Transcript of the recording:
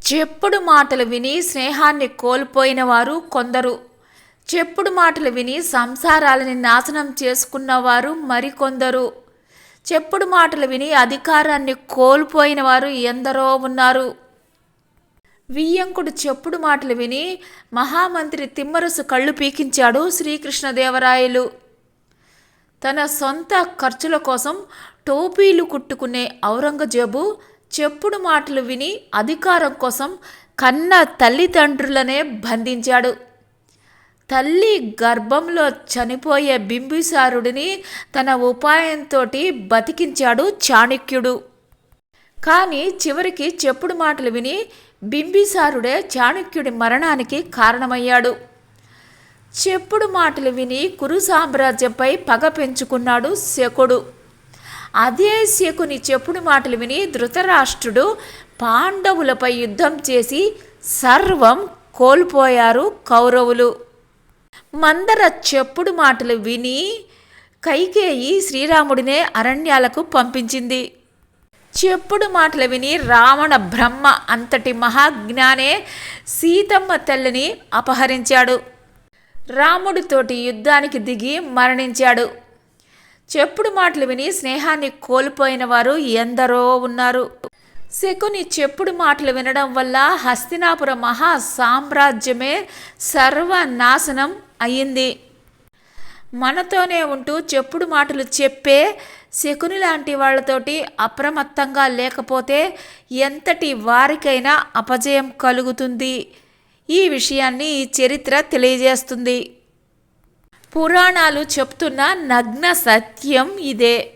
చెప్పుడు మాటలు విని స్నేహాన్ని కోల్పోయిన వారు కొందరు. చెప్పుడు మాటలు విని సంసారాలని నాశనం చేసుకున్నవారు మరికొందరు. చెప్పుడు మాటలు విని అధికారాన్ని కోల్పోయిన వారు ఎందరో ఉన్నారు. వియ్యంకుడు చెప్పుడు మాటలు విని మహామంత్రి తిమ్మరుసు కళ్ళు పీకించాడు శ్రీకృష్ణదేవరాయలు. తన సొంత ఖర్చుల కోసం టోపీలు కుట్టుకునే ఔరంగజేబు చెప్పుడు మాటలు విని అధికారం కోసం కన్న తల్లిదండ్రులనే బంధించాడు. తల్లి గర్భంలో చనిపోయే బింబిసారుడిని తన ఉపాయంతో బతికించాడు చాణక్యుడు. కానీ చివరికి చెప్పుడు మాటలు విని బింబిసారుడే చాణక్యుడి మరణానికి కారణమయ్యాడు. చెప్పుడు మాటలు విని కురు సామ్రాజ్యంపై పగ పెంచుకున్నాడు శకుడు. అదే శకుని చెప్పుడు మాటలు విని ధృతరాష్ట్రుడు పాండవులపై యుద్ధం చేసి సర్వం కోల్పోయారు కౌరవులు. మందర చెప్పుడు మాటలు విని కైకేయి శ్రీరాముడినే అరణ్యాలకు పంపించింది. చెప్పుడు మాటలు విని రావణ బ్రహ్మ అంతటి మహాజ్ఞానే సీతమ్మ తల్లిని అపహరించాడు. రాముడితోటి యుద్ధానికి దిగి మరణించాడు. చెప్పుడు మాటలు విని స్నేహాన్ని కోల్పోయిన వారు ఎందరో ఉన్నారు. శకుని చెప్పుడు మాటలు వినడం వల్ల హస్తినాపుర మహా సామ్రాజ్యమే సర్వనాశనం అయ్యింది. మనతోనే ఉంటూ చెప్పుడు మాటలు చెప్పే శకుని లాంటి వాళ్ళతోటి అప్రమత్తంగా లేకపోతే ఎంతటి వారికైనా అపజయం కలుగుతుంది. ఈ విషయాన్ని ఈ చరిత్ర తెలియజేస్తుంది. పురాణాలు చెప్తున్న నగ్న సత్యం ఇదే.